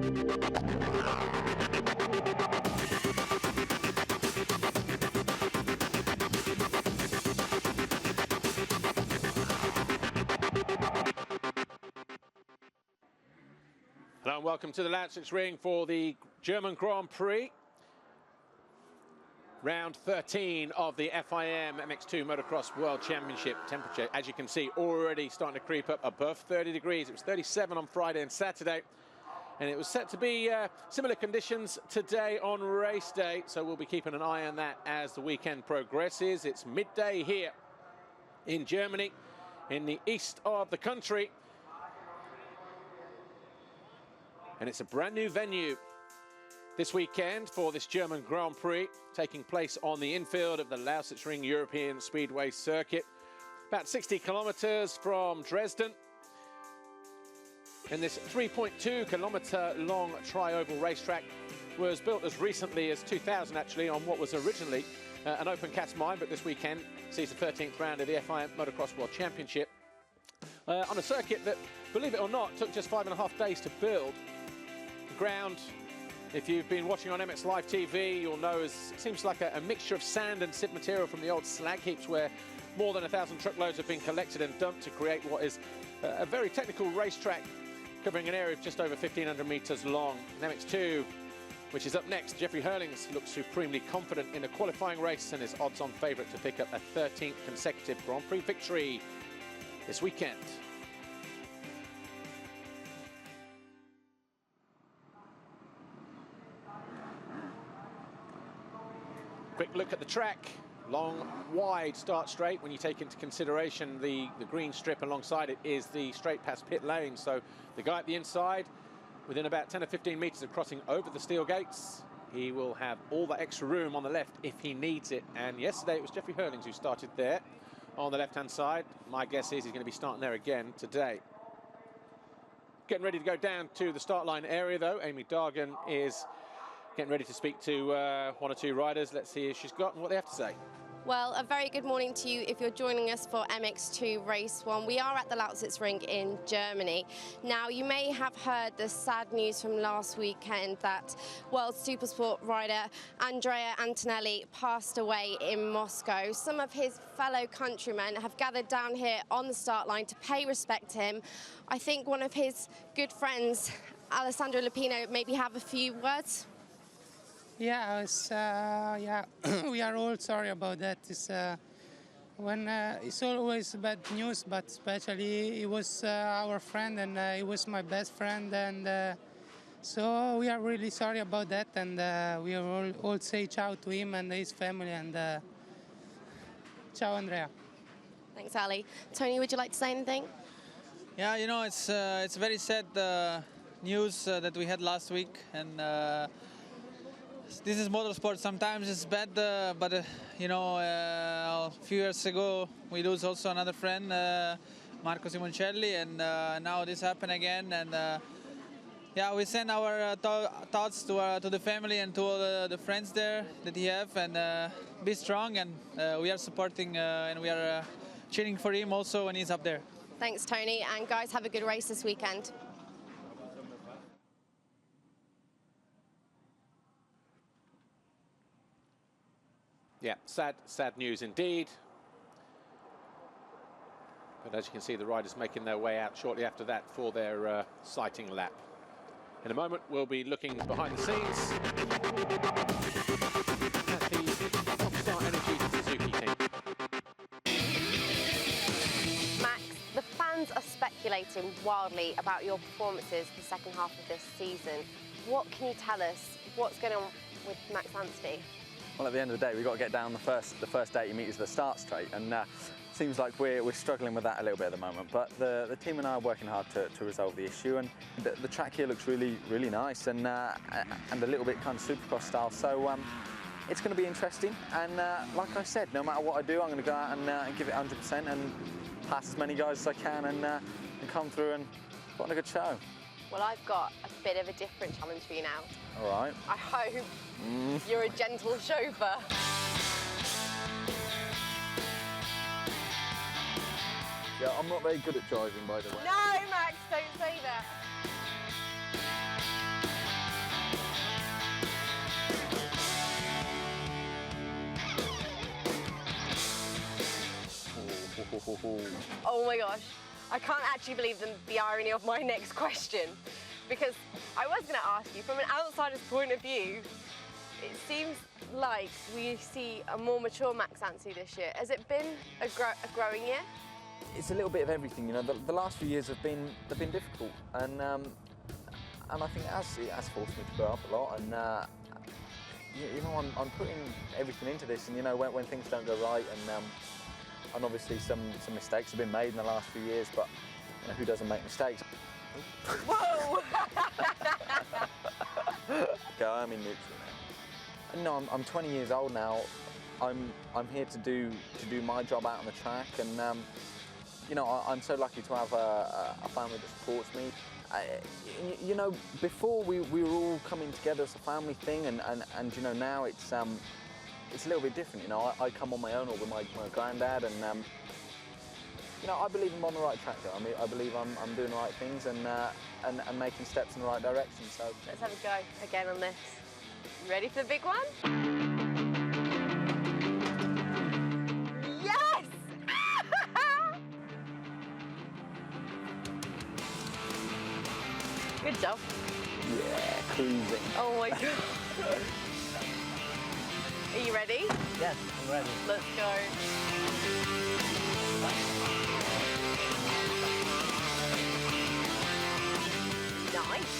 Hello and welcome to the Lausitz Ring for the German Grand Prix. Round 13 of the FIM MX2 Motocross World Championship. Temperature, as you can see, already starting to creep up above 30 degrees. It was 37 on Friday and Saturday. And it was set to be similar conditions today on race day. So we'll be keeping an eye on that as the weekend progresses. It's midday here in Germany, in the east of the country. And it's a brand new venue this weekend for this German Grand Prix, taking place on the infield of the Lausitz Ring European Speedway Circuit, about 60 kilometers from Dresden. And this 3.2 kilometer long tri-oval racetrack was built as recently as 2000, actually, on what was originally an open cast mine, but this weekend sees the 13th round of the FIM Motocross World Championship on a circuit that, believe it or not, took just 5.5 days to build. Ground, if you've been watching on MX Live TV, you'll know it seems like a mixture of sand and silt material from the old slag heaps where more than 1,000 truckloads have been collected and dumped to create what is a very technical racetrack covering an area of just over 1,500 meters long. And MX2, which is up next, Jeffrey Hurlings looks supremely confident in a qualifying race and is odds-on favourite to pick up a 13th consecutive Grand Prix victory this weekend. Quick look at the track. Long, wide start straight. When you take into consideration the green strip alongside it is the straight past pit lane. So the guy at the inside, within about 10 or 15 meters of crossing over the steel gates, he will have all that extra room on the left if he needs it. And yesterday it was Jeffrey Hurlings who started there on the left-hand side. My guess is he's going to be starting there again today. Getting ready to go down to the start line area, though. Amy Dargan is getting ready to speak to one or two riders. Let's see if she's got and what they have to say. Well, a very good morning to you if you're joining us for MX2 Race 1. We are at the Lausitz Ring in Germany. Now, you may have heard the sad news from last weekend that World Supersport rider Andrea Antonelli passed away in Moscow. Some of his fellow countrymen have gathered down here on the start line to pay respect to him. I think one of his good friends, Alessandro Lupino, maybe have a few words. Yeah, we are all sorry about that. It's always bad news, but especially he was our friend and he was my best friend, and so we are really sorry about that. And we all say ciao to him and his family, and ciao, Andrea. Thanks, Ali. Tony, would you like to say anything? Yeah, you know, it's very sad news that we had last week, and this is motorsport. Sometimes it's bad, but you know, a few years ago we lose also another friend, Marco Simoncelli, and now this happened again. And yeah, we send our thoughts to the family and to all the friends there that he have, and be strong. And we are supporting and we are cheering for him also when he's up there. Thanks, Tony. And guys, have a good race this weekend. Yeah, sad news indeed. But as you can see, the riders making their way out shortly after that for their sighting lap. In a moment, we'll be looking behind the scenes at the Rockstar Energy Suzuki team. Max, the fans are speculating wildly about your performances the second half of this season. What can you tell us? What's going on with Max Anstey? Well, at the end of the day, we've got to get down the first 80 metres of the start straight, and seems like we're struggling with that a little bit at the moment. But the team and I are working hard to resolve the issue, and the track here looks really nice and a little bit kind of Supercross style. So it's going to be interesting. And like I said, no matter what I do, I'm going to go out and give it 100% and pass as many guys as I can and come through and put on a good show. Well, I've got a bit of a different challenge for you now. All right. I hope you're a gentle chauffeur. Yeah, I'm not very good at driving, by the way. No, Max, don't say that. Oh my gosh, I can't actually believe the irony of my next question, because I was going to ask you, from an outsider's point of view, it seems like we see a more mature Max Anstie this year. Has it been a growing year? It's a little bit of everything, you know. The last few years they've been difficult, and I think it has forced me to grow up a lot. And you know, I'm putting everything into this, and you know, when things don't go right, and obviously some mistakes have been made in the last few years, but you know, who doesn't make mistakes? Whoa! Go, I'm in neutral now. No, I'm 20 years old now. I'm here to do my job out on the track, and you know, I'm so lucky to have a family that supports me. You know, before we were all coming together as a family thing, and you know, now it's a little bit different. You know, I come on my own or with my granddad, and you know, I believe I'm on the right track though. I mean, I believe I'm doing the right things and making steps in the right direction. So let's have a go again on this. You ready for the big one? Yes! Good job. yeah, cruising. Oh my god. Are you ready? Yes, I'm ready. Let's go. Nice.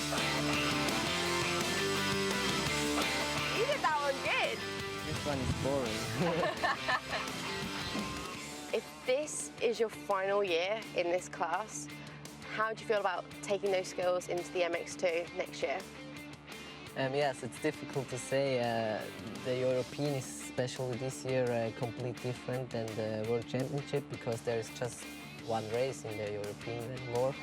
You did that one good. This one is boring. If this is your final year in this class, how do you feel about taking those skills into the MX2 next year? Yes, it's difficult to say. The European is, especially this year, completely different than the World Championship because there is just one race in the European anymore.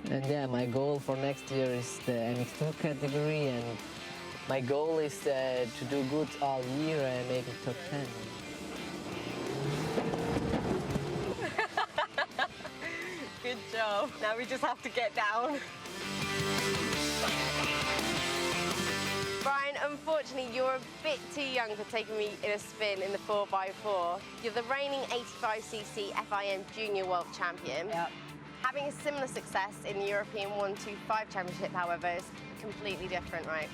And yeah, my goal for next year is the MX2 category, and my goal is to do good all year and maybe top 10. Good job. Now we just have to get down. Brian, unfortunately, you're a bit too young for taking me in a spin in the 4x4. You're the reigning 85cc FIM Junior World Champion. Yep. Having a similar success in the European 125 Championship, however, is completely different, right?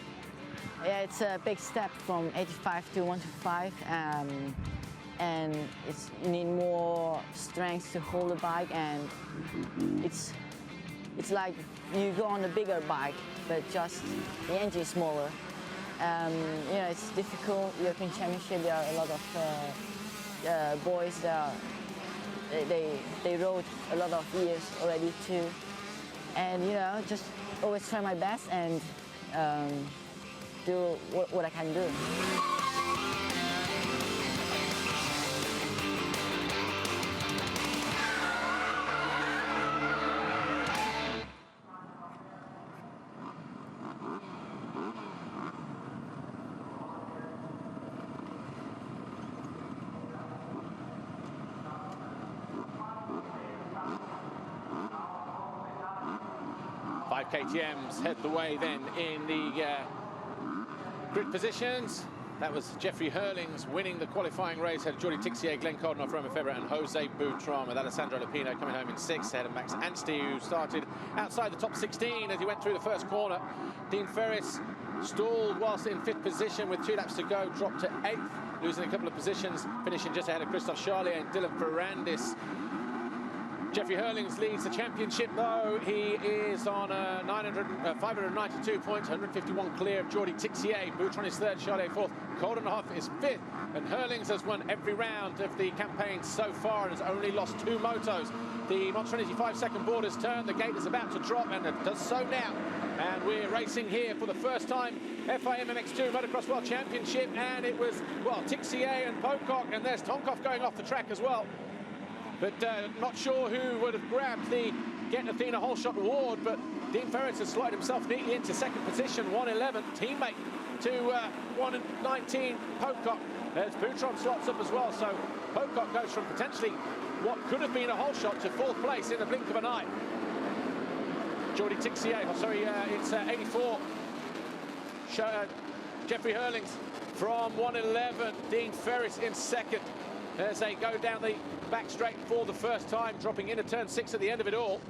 Yeah, it's a big step from 85 to 125, and you need more strength to hold the bike, and it's like you go on a bigger bike, but just the engine is smaller. You know, it's difficult. European Championship, there are a lot of boys that they rode a lot of years already too, and you know, just always try my best and do what I can do. 5 KTMs head the way then in the grid positions. That was Jeffrey Hurlings winning the qualifying race ahead of Jordi Tixier, Glenn Coldenhoff, Roman Febvre and Jose Boutron, with Alessandro Lupino coming home in 6th ahead of Max Anstie, who started outside the top 16 as he went through the first corner. Dean Ferris stalled whilst in 5th position with 2 laps to go, dropped to 8th, losing a couple of positions, finishing just ahead of Christophe Charlier and Dylan Ferrandis. Jeffrey Hurlings leads the championship, though. He is on 592 points, 151 clear of Jordi Tixier. Boutron is 3rd, Charlier 4th, Coldenhoff is 5th, and Hurlings has won every round of the campaign so far and has only lost 2 motos. The Monster Energy 5-second board has turned, the gate is about to drop, and it does so now. And we're racing here for the first time, FIM MX2 Motocross World Championship, and it was, well, Tixier and Pocock, and there's Tonkov going off the track as well. But not sure who would have grabbed the Get Athena Whole Shot award, but Dean Ferris has slotted himself neatly into 2nd position, 111, teammate to 119 Pocock, as Boutron slots up as well. So Pocock goes from potentially what could have been a whole shot to 4th place in the blink of an eye. Jordi Tixier, it's 84. Jeffrey Hurlings from 111, Dean Ferris in 2nd. as they go down the back straight for the first time, dropping into turn 6 at the end of it all.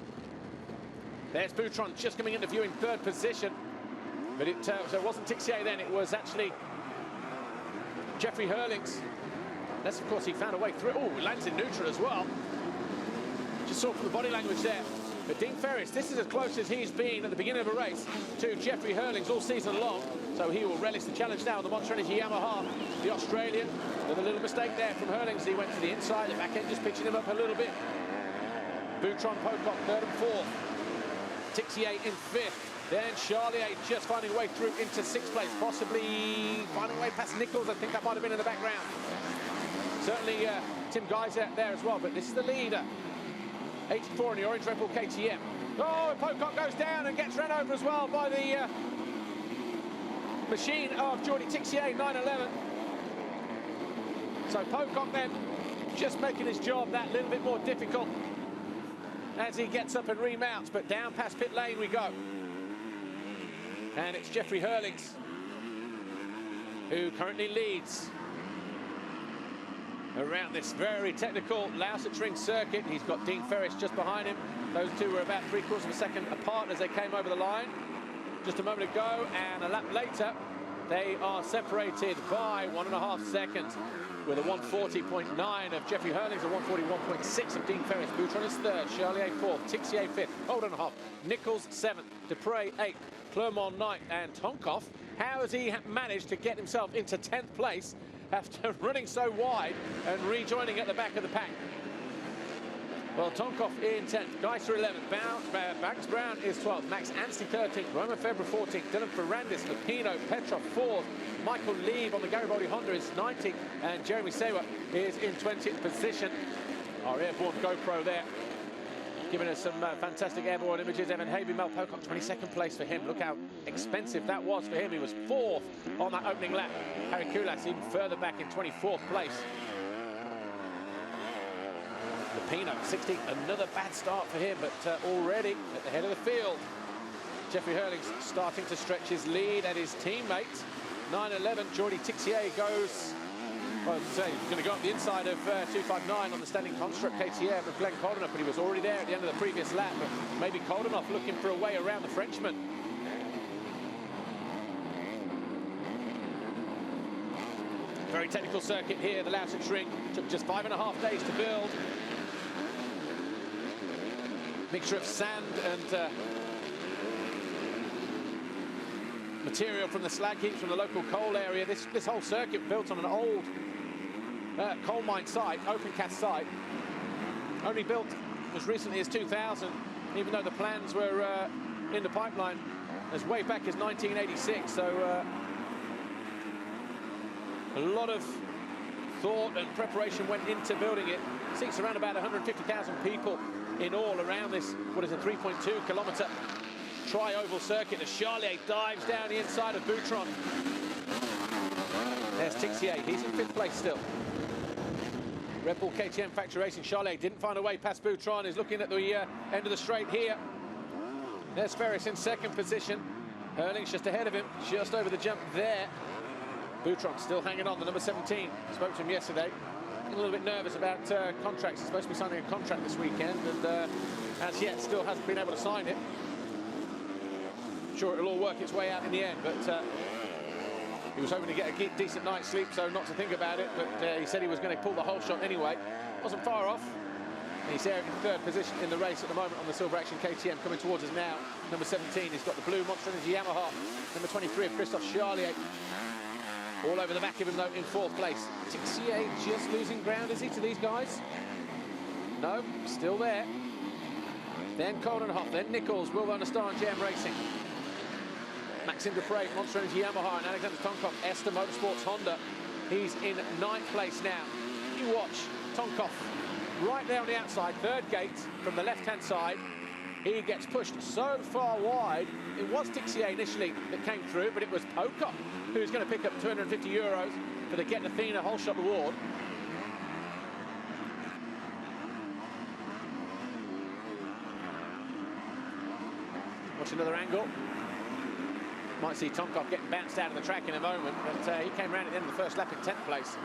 There's Boutron just coming into view in 3rd position. But so it wasn't Tixier then, it was actually Jeffrey Hurlings. That's, of course, he found a way through. Oh, lands in neutral as well. Just saw from the body language there. But Dean Ferris, this is as close as he's been at the beginning of a race to Jeffrey Hurlings all season long. So he will relish the challenge now on the Monster Energy Yamaha. The Australian, with a little mistake there from Hurlings. He went to the inside, the back end just pitching him up a little bit. Boutron, Pocock, 3rd and 4th. Tixier in 5th. Then Charlier just finding a way through into 6th place, possibly finding a way past Nichols. I think that might have been in the background. Certainly Tim Geiser there as well, but this is the leader. 84 in the orange Red Bull KTM. Oh, Pocock goes down and gets run over as well by the machine of Jordi Tixier, 911. So Pocock then just making his job that little bit more difficult as he gets up and remounts, but down past pit lane we go. And it's Jeffrey Hurlings who currently leads around this very technical Lausitz circuit. He's got Dean Ferris just behind him. Those two were about 3/4 of a second apart as they came over the line just a moment ago, and a lap later they are separated by 1.5 seconds, with a 140.9 of Jeffrey Hurlings, a 141.6 of Dean Ferris. Boutron is 3rd, Charlier 4th, Tixier 5th, Holden 1/2, Nichols 7th, Dupre 8th, Clermont 9th, and Tonkoff. How has he managed to get himself into 10th place after running so wide and rejoining at the back of the pack? Well, Tonkoff in 10th, Geiser 11th, Max Brown is 12th, Max Anstey 13th, Roman Febvre 14th, Dylan Ferrandis, Lupino, Petrov 4th, Michael Lieb on the Garibaldi Honda is 19th, and Jeremy Sewa is in 20th position. Our airborne GoPro there, giving us some fantastic airborne images. Evan Habe, Mel Pocock, 22nd place for him. Look how expensive that was for him. He was 4th on that opening lap. Harry Kulas even further back in 24th place. Lupino, 16th, another bad start for him, but already at the head of the field. Jeffrey Hurlings starting to stretch his lead at his teammate. 911, Jordi Tixier goes, well, he's going to go up the inside of 259 on the standing construct KTM with Glenn Koldenoff, but he was already there at the end of the previous lap. But maybe Koldenoff looking for a way around the Frenchman. Very technical circuit here, the Lausitz Ring. Took just 5.5 days to build. Mixture of sand and material from the slag heaps from the local coal area. This whole circuit built on an old coal mine site, open cast site. Only built as recently as 2000, even though the plans were in the pipeline as way back as 1986. So a lot of thought and preparation went into building it. Seats around about 150,000 people in all around this, what is a 3.2 kilometre tri-oval circuit as Charlier dives down the inside of Boutron. There's Tixier, he's in 5th place still. Red Bull KTM Factory Racing, Charlier didn't find a way past Boutron, is looking at the end of the straight here. There's Ferris in 2nd position. Hurlings just ahead of him, just over the jump there. Boutron still hanging on, the number 17. Spoke to him yesterday. A little bit nervous about contracts. He's supposed to be signing a contract this weekend, and as yet still hasn't been able to sign it. Sure, it'll all work its way out in the end, but he was hoping to get a decent night's sleep, so not to think about it, but he said he was going to pull the whole shot anyway. Wasn't far off. And he's there in 3rd position in the race at the moment on the Silver Action KTM, coming towards us now. Number 17, he's got the blue Monster Energy Yamaha. Number 23 of Christophe Charlier. All over the back of him, though, in 4th place. Tixier just losing ground, is he, to these guys? No, still there. Then Koldenhoff, then Nichols, Will Van der Star and JM Racing. Maxime Dupre, Monster Energy Yamaha, and Alexander Tonkoff, Esther Motorsports Honda. He's in 9th place now. You watch Tonkoff right there on the outside, 3rd gate from the left-hand side. He gets pushed so far wide. It was Tixier initially that came through, but it was Pocock who's going to pick up €250 for the Get Athena Whole Shot Award. Watch another angle. Might see Tonkoff getting bounced out of the track in a moment, but he came around at the end of the first lap in 10th place.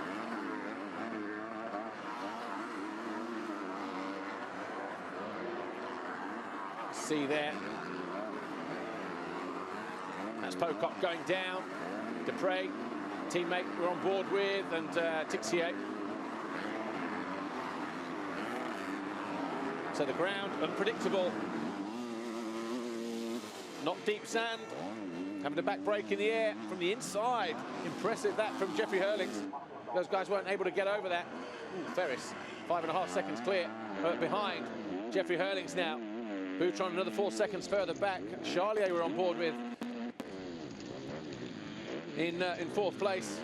see there. That's Pocock going down. Dupre, teammate we're on board with, and Tixier. So the ground, unpredictable. Not deep sand. Having a back break in the air from the inside. Impressive that from Jeffrey Hurlings. Those guys weren't able to get over that. Ooh, Ferris, 5.5 seconds clear behind Jeffrey Hurlings now. Boutron another 4 seconds further back. Charlier we're on board with in 4th place.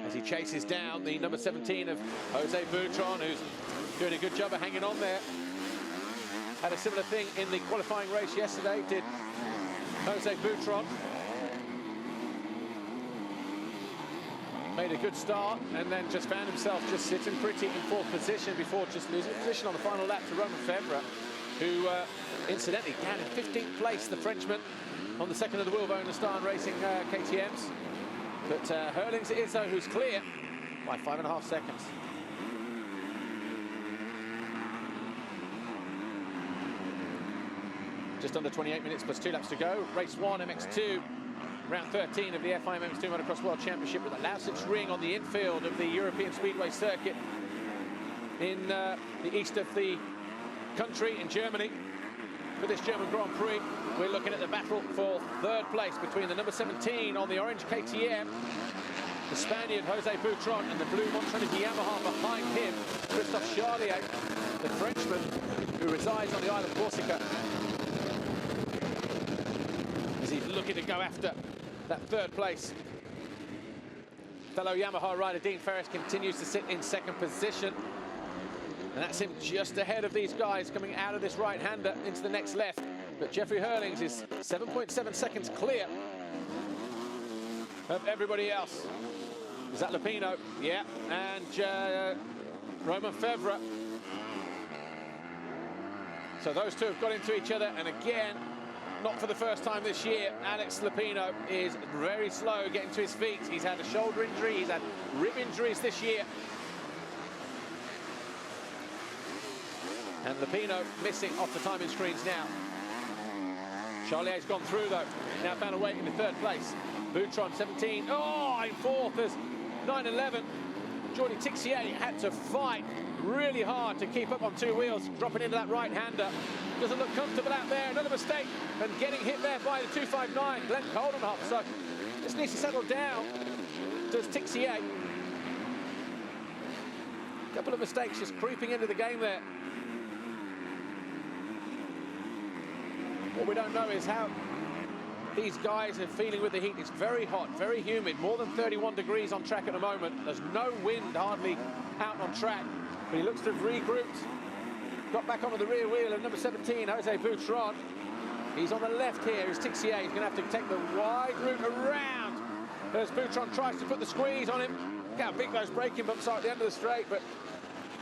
As he chases down the number 17 of Jose Boutron, who's doing a good job of hanging on there. Had a similar thing in the qualifying race yesterday, did Jose Boutron. Made a good start and then just found himself just sitting pretty in 4th position before just losing position on the final lap to Roman Febvre, who incidentally down in 15th place, the Frenchman, on the second of the Wilbo in the Starn Racing KTMs. But Hurlings it is, though, who's clear by 5.5 seconds. Just under 28 minutes plus 2 laps to go. Race 1, MX2, round 13 of the FIM MX2 Motocross World Championship at the Lausitz Ring on the infield of the European Speedway Circuit in the east of the country in Germany. For this German Grand Prix, we're looking at the battle for 3rd place between the number 17 on the orange KTM, the Spaniard Jose Boutron, and the blue Montrenity Yamaha behind him, Christophe Charlier, the Frenchman who resides on the island of Corsica. As he's looking to go after that 3rd place. Fellow Yamaha rider Dean Ferris continues to sit in 2nd position. And that's him just ahead of these guys coming out of this right-hander into the next left. But Jeffrey Hurlings is 7.7 seconds clear of everybody else. Is that Lupino? Yeah, and Roman Febvre. So those two have got into each other, and again, not for the first time this year, Alex Lupino is very slow getting to his feet. He's had a shoulder injury, he's had rib injuries this year. And Lupino missing off the timing screens now. Charlier's gone through though. Now found a way into 3rd place. Boutron 17. Oh, in 4th there's 9-11. Jordi Tixier had to fight really hard to keep up on 2 wheels, dropping into that right-hander. Doesn't look comfortable out there. Another mistake and getting hit there by the 259. Glenn Coldenhoff. So just needs to settle down. Does Tixier. A couple of mistakes just creeping into the game there. What we don't know is how these guys are feeling with the heat. It's very hot, very humid, more than 31 degrees on track at the moment. There's no wind hardly out on track, but he looks to have regrouped. Got back onto the rear wheel of number 17, Jose Boutron. He's on the left here, is Tixier. He's gonna have to take the wide route around as Boutron tries to put the squeeze on him. Look how big those braking bumps are at the end of the straight, but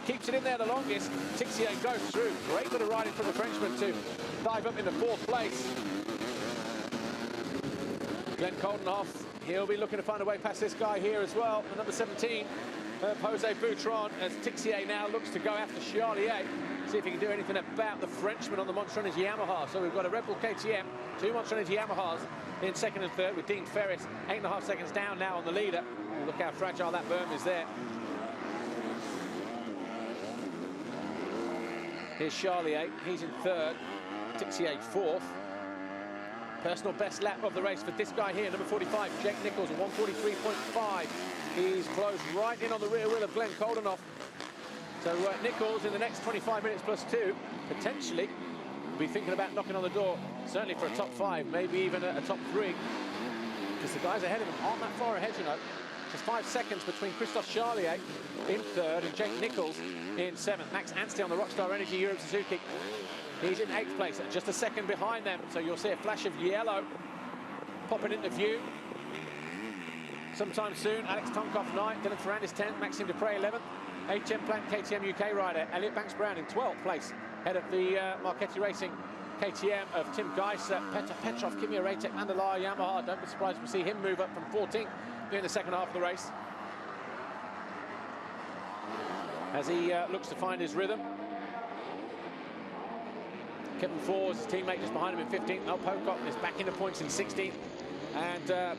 keeps it in there the longest. Tixier goes through. Great bit of riding from the Frenchman to dive up into 4th place. Glenn Coldenhoff, he'll be looking to find a way past this guy here as well. The number 17, Jose Boutron, as Tixier now looks to go after Charlier. See if he can do anything about the Frenchman on the Montrenity Yamaha. So we've got a Red Bull KTM, 2 Montrenity Yamahas in 2nd and 3rd with Dean Ferris 8.5 seconds down now on the leader. Look how fragile that berm is there. Here's Charlier, he's in 3rd, Tixier 4th. Personal best lap of the race for this guy here, number 45, Jake Nichols, at 1:43.5. He's closed right in on the rear wheel of Glenn Coldenhoff. So Nichols in the next 25 minutes plus 2, potentially will be thinking about knocking on the door, certainly for a top 5, maybe even a top 3. Because the guys ahead of him aren't that far ahead, you know. Just 5 seconds between Christophe Charlier in 3rd and Jake Nichols in 7th. Max Anstey on the Rockstar Energy Europe Suzuki. He's in 8th place, just a second behind them. So you'll see a flash of yellow popping into view sometime soon. Alex Tonkoff 9th, Dylan Ferrandis 10th, Maxime Dupre 11th. HM Plant KTM UK rider Elliot Banks-Brown in 12th place, head of the Marchetti Racing KTM of Tim Geiser, Petr Petrov, Kimi Ratek, Mandalay Yamaha. Don't be surprised to see him move up from 14th during the second half of the race. as he looks to find his rhythm. Kevin Fors, his teammate, just behind him in 15th. Mel Pocock is back into points in 16th. And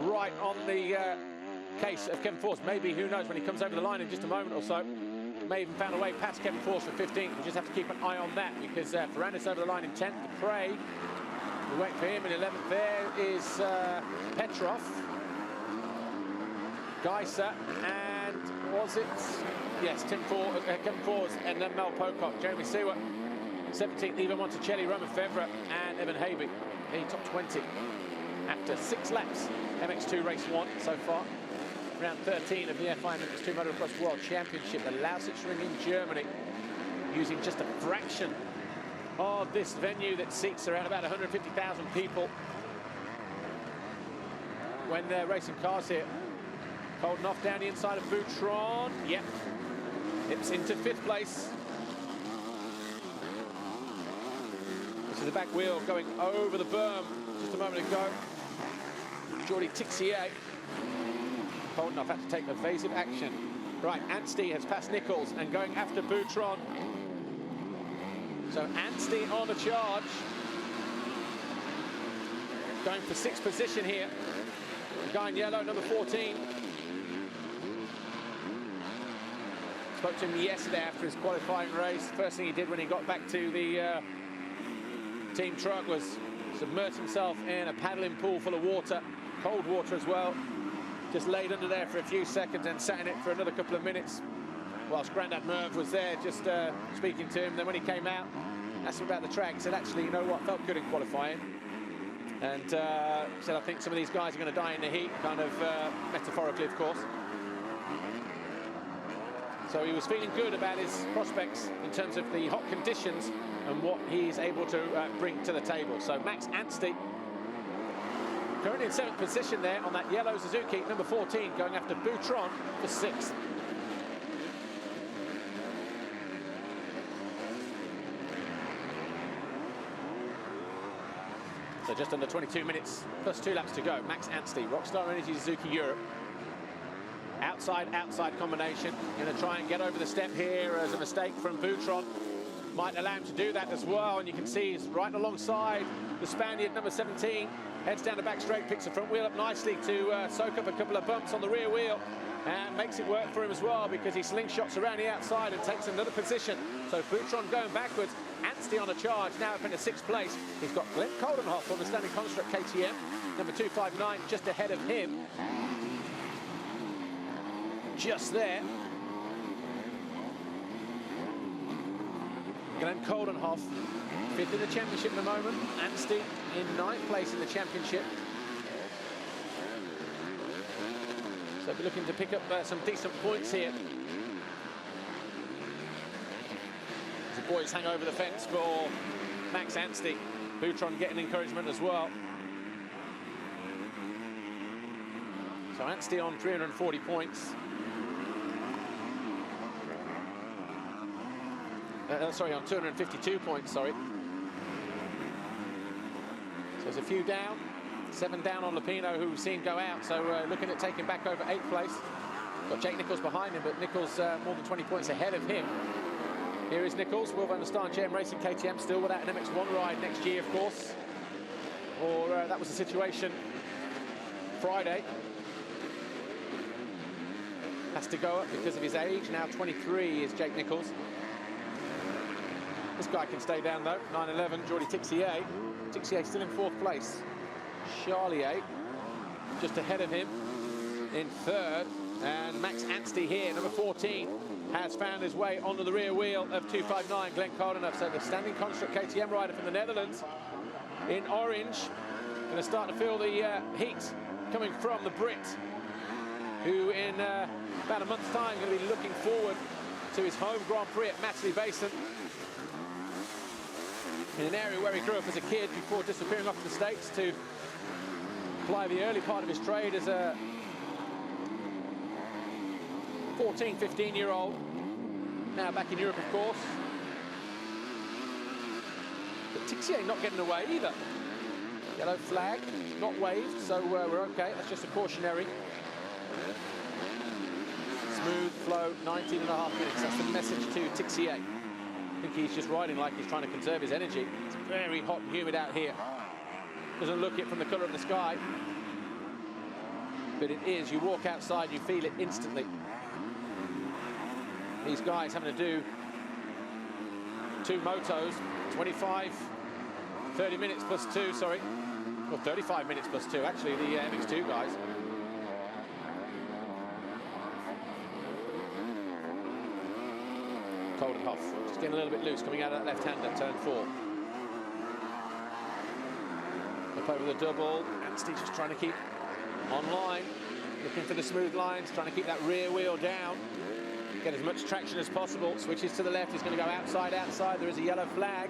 right on the case of Kevin Fors. Maybe, who knows, when he comes over the line in just a moment or so, may even found a way past Kevin Fors for 15th. We just have to keep an eye on that, because Ferrandis over the line in 10th. Dupre, we're waiting for him in 11th. There is Petrov, Geiser, and was it? Yes, Kevin Fors, and then Mel Pocock. Jeremy Seward, 17th, Ivan Monticelli, Roman Fevre, and Evan Havey, in top 20 after 6 laps. MX2 race 1 so far. Round 13 of the FIM MX2 Motocross World Championship, the Lausitz Ring in Germany, using just a fraction of this venue that seats around about 150,000 people when they're racing cars here. Holding off down the inside of Boutron. Yep, it's into 5th place. This is the back wheel going over the berm just a moment ago. Jordi Tixier holding off, had to take evasive action. Right, Anstey has passed Nichols and going after Boutron. So Anstey on the charge. Going for 6th position here. The guy in yellow, number 14. Spoke to him yesterday after his qualifying race. First thing he did when he got back to the team truck was submerge himself in a paddling pool full of water, cold water as well. Just laid under there for a few seconds and sat in it for another couple of minutes whilst Grandad Merv was there just speaking to him. Then when he came out, asked him about the track, he said, actually, you know what, felt good in qualifying. And said, I think some of these guys are going to die in the heat, kind of metaphorically, of course. So he was feeling good about his prospects in terms of the hot conditions and what he's able to bring to the table. So Max Anstey, currently in 7th position there on that yellow Suzuki, number 14, going after Boutron for 6th. So just under 22 minutes, plus 2 laps to go. Max Anstey, Rockstar Energy Suzuki Europe. Outside combination. Going to try and get over the step here as a mistake from Boutron. Might allow him to do that as well. And you can see he's right alongside the Spaniard, number 17. Heads down the back straight, picks the front wheel up nicely to soak up a couple of bumps on the rear wheel. And makes it work for him as well, because he slingshots around the outside and takes another position. So Boutron going backwards. Anstey on a charge, now up into 6th place. He's got Glenn Coldenhoff on the standing construct KTM, number 259, just ahead of him. Just there. Glenn Coldenhoff, 5th in the championship at the moment. Anstey in 9th place in the championship. So we're looking to pick up some decent points here. The boys hang over the fence for Max Anstey. Boutron getting encouragement as well. So Anstey on 340 points. Sorry, on 252 points, sorry. So there's a few down. 7 down on Lupino, who we've seen go out. So looking at taking back over 8th place. Got Jake Nichols behind him, but Nichols more than 20 points ahead of him. Here is Nichols, Will van der Star GM Racing KTM, still without an MX1 ride next year, of course. Or that was the situation Friday. Has to go up because of his age. Now 23 is Jake Nichols. This guy can stay down though. 9-11, Jordi Tixier. Tixier still in 4th place. Charlier just ahead of him in 3rd. And Max Anstey here, number 14, has found his way onto the rear wheel of 259, Glenn Coldenhoff. So the standing construct KTM rider from the Netherlands in orange. Going to start to feel the heat coming from the Brit, who in about a month's time going to be looking forward to his home Grand Prix at Matterley Basin, in an area where he grew up as a kid before disappearing off to the States to ply the early part of his trade as a 14, 15-year-old. Now back in Europe, of course. But Tixier not getting away either. Yellow flag, not waved, so we're okay. That's just a cautionary. smooth flow, 19.5 minutes. That's the message to Tixier. I think he's just riding like he's trying to conserve his energy. It's very hot and humid out here. Doesn't look it from the colour of the sky. But it is, you walk outside, you feel it instantly. These guys having to do 2 motos, 30 minutes plus 2, sorry. Well, 35 minutes plus 2, actually, the MX2 guys. Coldenhoff just getting a little bit loose, coming out of that left-hander, turn 4. Up over the double, and Steve's just trying to keep on line, looking for the smooth lines, trying to keep that rear wheel down, get as much traction as possible. Switches to the left, he's going to go outside. There is a yellow flag,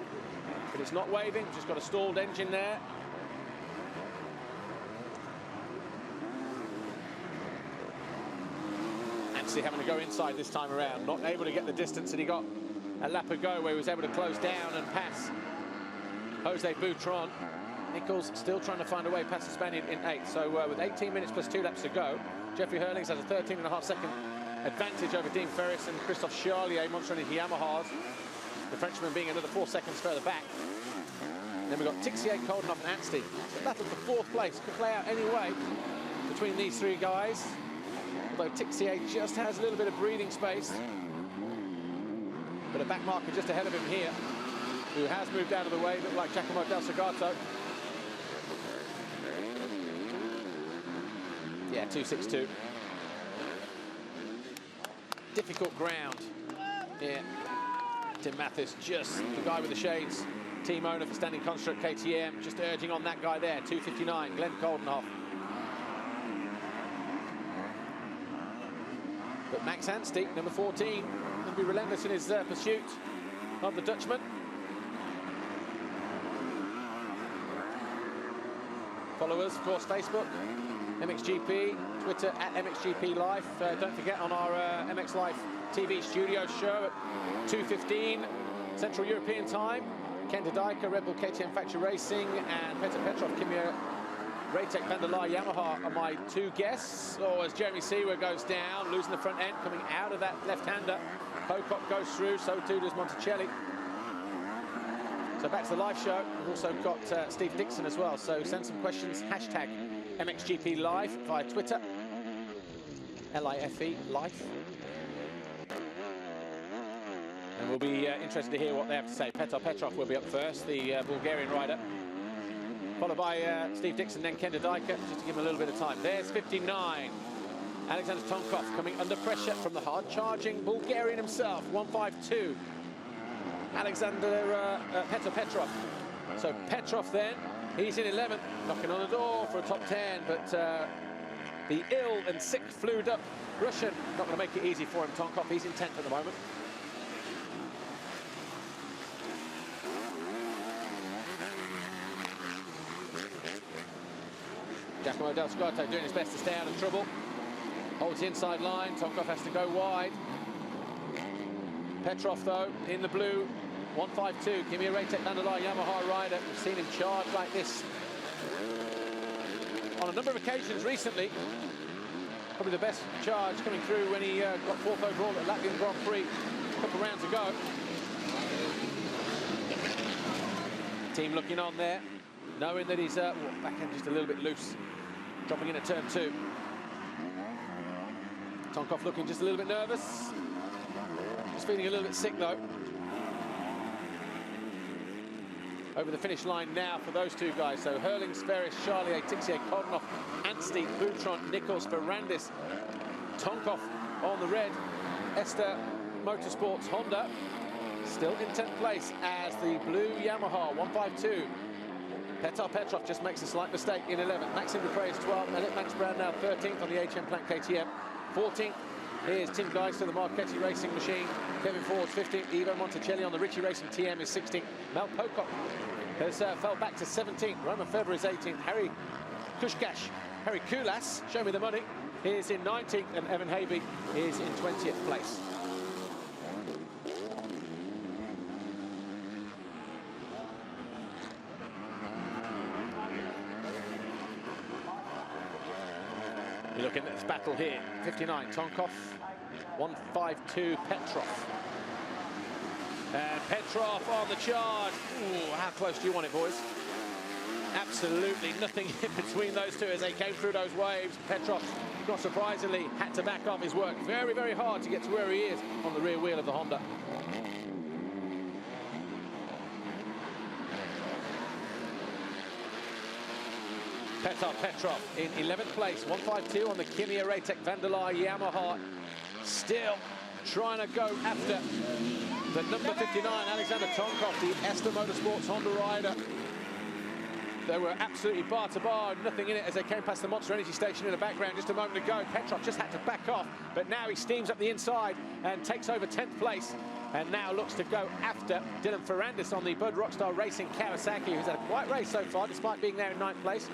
but it's not waving, just got a stalled engine there. Anstey having to go inside this time around, not able to get the distance that he got a lap ago, where he was able to close down and pass Jose Boutron. Nichols still trying to find a way past the Spaniard in 8th. So with 18 minutes plus 2 laps to go, Jeffrey Hurlings has a 13.5-second advantage over Dean Ferris and Christophe Charlier, Monster Energy Yamahas. The Frenchman being another 4 seconds further back. And then we've got Tixier, Coldenhoff and Anstey. The battle for 4th place could play out any way between these 3 guys. Although Tixier just has a little bit of breathing space. But a back marker just ahead of him here, who has moved out of the way, looked like Giacomo Del Segato. Yeah, 2.62. Difficult ground. Yeah, Tim Mathis, just the guy with the shades, team owner for Standing Construct KTM, just urging on that guy there, 2.59, Glenn Coldenhoff. But Max Anstey, number 14, will be relentless in his pursuit of the Dutchman. Followers, of course, Facebook, MXGP, Twitter at MXGP Live. Don't forget, on our MX Live TV studio show at 2:15 Central European time, Ken Dodika, Red Bull KTM Factory Racing, and Petr Petrov, Kimia Raytech van der Laar Yamaha are my 2 guests. Or as Jeremy Seawer goes down, losing the front end, coming out of that left-hander. Pocock goes through, so too does Monticelli. So back to the live show. We've also got Steve Dixon as well. So send some questions, hashtag MXGP Live via Twitter, LIFE Live. And we'll be interested to hear what they have to say. Petr Petrov will be up first, the Bulgarian rider. Followed by Steve Dixon, then Ken Dodika, just to give him a little bit of time. There's 59. Alexander Tonkov coming under pressure from the hard-charging Bulgarian himself, 152. Alexander Petr Petrov. So Petrov then, he's in 11th, knocking on the door for a top 10, but the ill and sick, flued up Russian, not going to make it easy for him. Tonkov, he's in 10th at the moment. Giacomo Del Segato doing his best to stay out of trouble. Holds the inside line, Tonkov has to go wide. Petrov, though, in the blue, 152. Kimia Raytech van der Laar Yamaha rider. We've seen him charge like this on a number of occasions recently. Probably the best charge coming through when he got 4th overall at Latvian Grand Prix a couple of rounds ago. Team looking on there, knowing that he's back end just a little bit loose, dropping in at turn 2. Tonkov looking just a little bit nervous. Just feeling a little bit sick, though. Over the finish line now for those 2 guys. So Hurlings, Ferris, Charlier, Tixier, Coldenhoff, Anstey, Boutron, Nichols, Ferrandis, Tonkov on the red. Esther Motorsports Honda still in 10th place as the blue Yamaha 152. Petr Petrov just makes a slight mistake in 11th. Maxime Dupre is 12th. Elliot Max Brown now 13th on the HM Plant KTM. 14th. Here's Tim Geister, the Marchetti Racing Machine. Kevin Ford's 15th. Ivo Monticelli on the Ritchie Racing TM is 16th. Mel Pocock has fell back to 17th. Roman Feber is 18th. Harry Kulas, show me the money, is in 19th. And Evan Habe is in 20th place. You're looking at this battle here. 59, Tonkov 152 Petrov. And Petrov on the charge. Ooh, how close do you want it, boys? Absolutely nothing in between those two as they came through those waves. Petrov, not surprisingly, had to back off his work very, very hard to get to where he is on the rear wheel of the Honda. Petrov in 11th place, 152 on the Kimi Ratek Vanderlei Yamaha. Still trying to go after the number 59, Alexander Tonkov, the Esther Motorsports Honda rider. They were absolutely bar to bar, nothing in it as they came past the Monster Energy station in the background just a moment ago. Petrov just had to back off, but now he steams up the inside and takes over 10th place. And now looks to go after Dylan Ferrandis on the Bud Rockstar Racing Kawasaki, who's had a quiet race so far, despite being there in 9th place.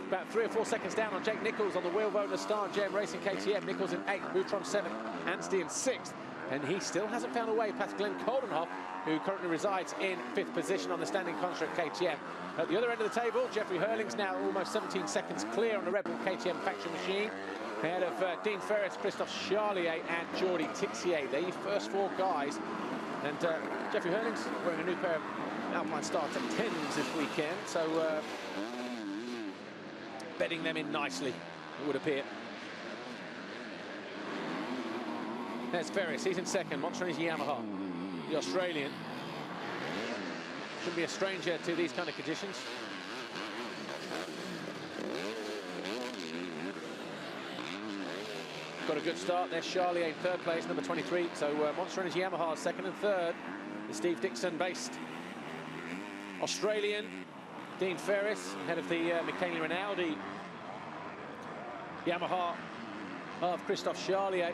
About 3 or 4 seconds down on Jake Nichols on the Wheelvoner Star and JM Racing KTM. Nichols in 8th, Boutron 7th, Anstey in 6th. And he still hasn't found a way past Glenn Coldenhoff, who currently resides in 5th position on the standing construct KTM. At the other end of the table, Jeffrey Hurling's now almost 17 seconds clear on the Red Bull KTM factory machine. Ahead of Dean Ferris, Christophe Charlier and Jordi Tixier. They're the first 4 guys. And Jeffrey Hurling's wearing a new pair of Alpine Star Tech 10s this weekend. So bedding them in nicely, it would appear. There's Ferris, he's in 2nd, Monster Energy Yamaha, the Australian. Shouldn't be a stranger to these kind of conditions. Got a good start, there's Charlier in 3rd place, number 23. So Monster Energy Yamaha 2nd and 3rd. The Steve Dixon-based Australian Dean Ferris, ahead of the Michele Rinaldi Yamaha of Christophe Charlier.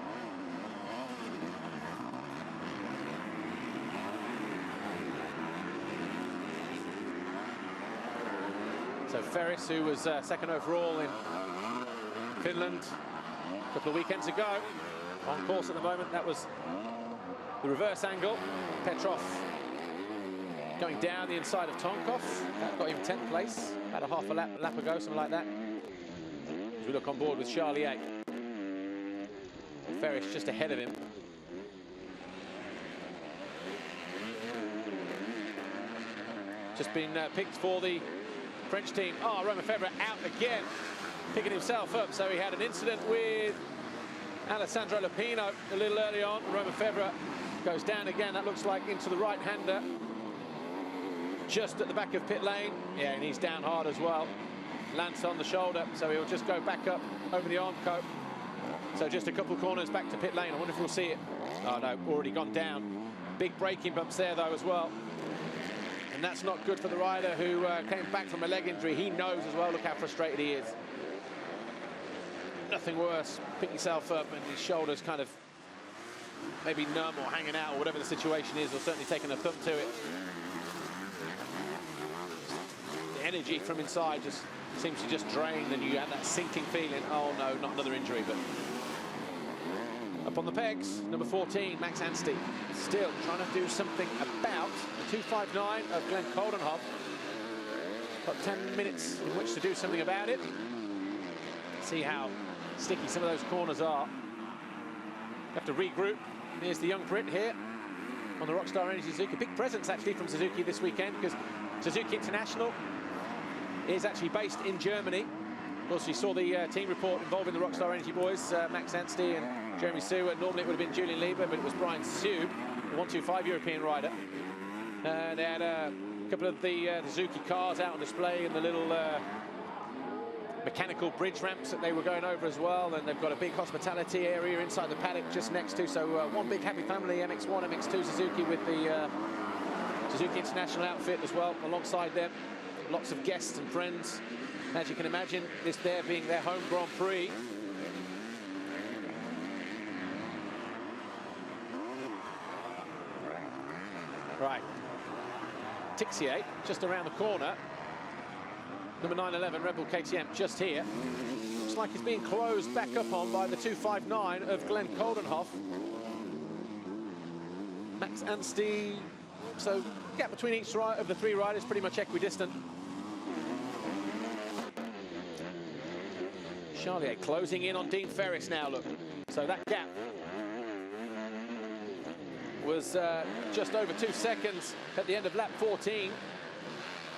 So Ferris, who was 2nd overall in Finland a couple of weekends ago, on course at the moment. That was the reverse angle. Petrov going down the inside of Tonkov. That got him 10th place, about a half a lap ago, something like that. As we look on board with Charlier. Ferris just ahead of him. Just been picked for the French team. Oh, Romain Febvre out again, picking himself up. So he had an incident with Alessandro Lupino a little early on. Romain Febvre goes down again. That looks like into the right-hander, just at the back of pit lane. Yeah, and he's down hard as well. Lance on the shoulder, so he'll just go back up over the Armco. So just a couple corners back to pit lane. I wonder if we'll see it. Oh no, already gone down. Big braking bumps there though as well. And that's not good for the rider who came back from a leg injury. He knows as well, look how frustrated he is. Nothing worse, pick yourself up and his shoulders kind of maybe numb or hanging out or whatever the situation is, or certainly taking a thump to it. The energy from inside just seems to just drain, and you have that sinking feeling. Oh no, not another injury. But up on the pegs, number 14, Max Anstey, still trying to do something about the 259 of Glenn Coldenhoff. Got 10 minutes in which to do something about it. See how sticky some of those corners are. Have to regroup. Here's the young Brit here on the Rockstar Energy Suzuki. Big presence actually from Suzuki this weekend, because Suzuki International is actually based in Germany. Of course, you saw the team report involving the Rockstar Energy boys, Max Anstey and Jeremy Stewart. Normally it would have been Julian Lieber, but it was Brian Sue, the 125 European rider. They had a couple of the Suzuki cars out on display, and the little mechanical bridge ramps that they were going over as well. And they've got a big hospitality area inside the paddock just next to. So one big happy family, MX1, MX2 Suzuki, with the Suzuki International outfit as well alongside them. Lots of guests and friends, as you can imagine, this there being their home Grand Prix. Right, Tixier just around the corner. Number 911 Red Bull KTM just here. Looks like it's being closed back up on by the 259 of Glenn Coldenhoff. Max Anstey, so gap between each of the 3 riders pretty much equidistant. Charlier closing in on Dean Ferris now, look. So that gap was just over 2 seconds at the end of lap 14.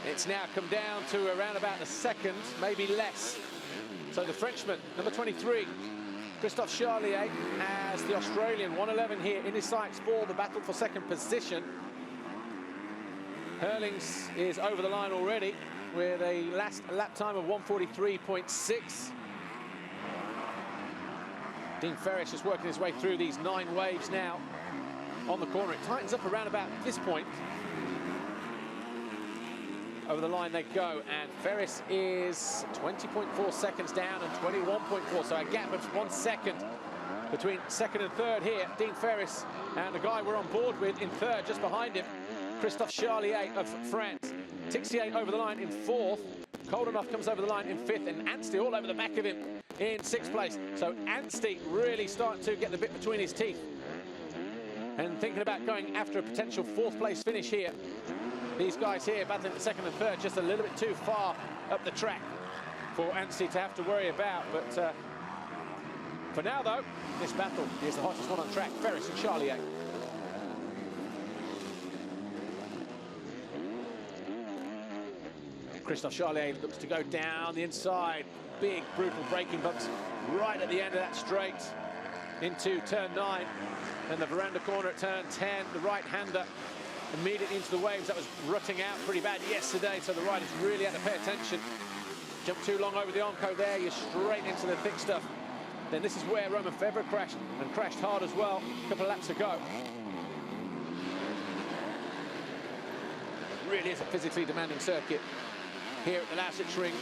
It's now come down to around about a second, maybe less. So the Frenchman, number 23, Christophe Charlier, as the Australian, 1:11 here in his sights for the battle for second position. Herlings is over the line already with a last lap time of 1:43.6. Dean Ferris is working his way through these 9 waves now on the corner. It tightens up around about this point. Over the line they go, and Ferris is 20.4 seconds down and 21.4, so a gap of 1 second between second and third here. Dean Ferris and the guy we're on board with in third, just behind him, Christophe Charlier of France. Tixier over the line in fourth. Koldenhoff comes over the line in fifth, and Anstey all over the back of him in sixth place. So Anstey really starting to get the bit between his teeth and thinking about going after a potential fourth place finish here. These guys here battling for second and third, just a little bit too far up the track for Anstey to have to worry about. But for now, though, this battle is the hottest one on track, Ferris and Charlier. Christophe Charlier looks to go down the inside. Big, brutal braking bumps right at the end of that straight into turn 9. And the veranda corner at turn 10, the right-hander immediately into the waves. That was rutting out pretty bad yesterday, so the riders really had to pay attention. Jump too long over the Onco there, you're straight into the thick stuff. Then this is where Romain Febvre crashed, and crashed hard as well a couple of laps ago. Really is a physically demanding circuit here at the Lausitz-Ring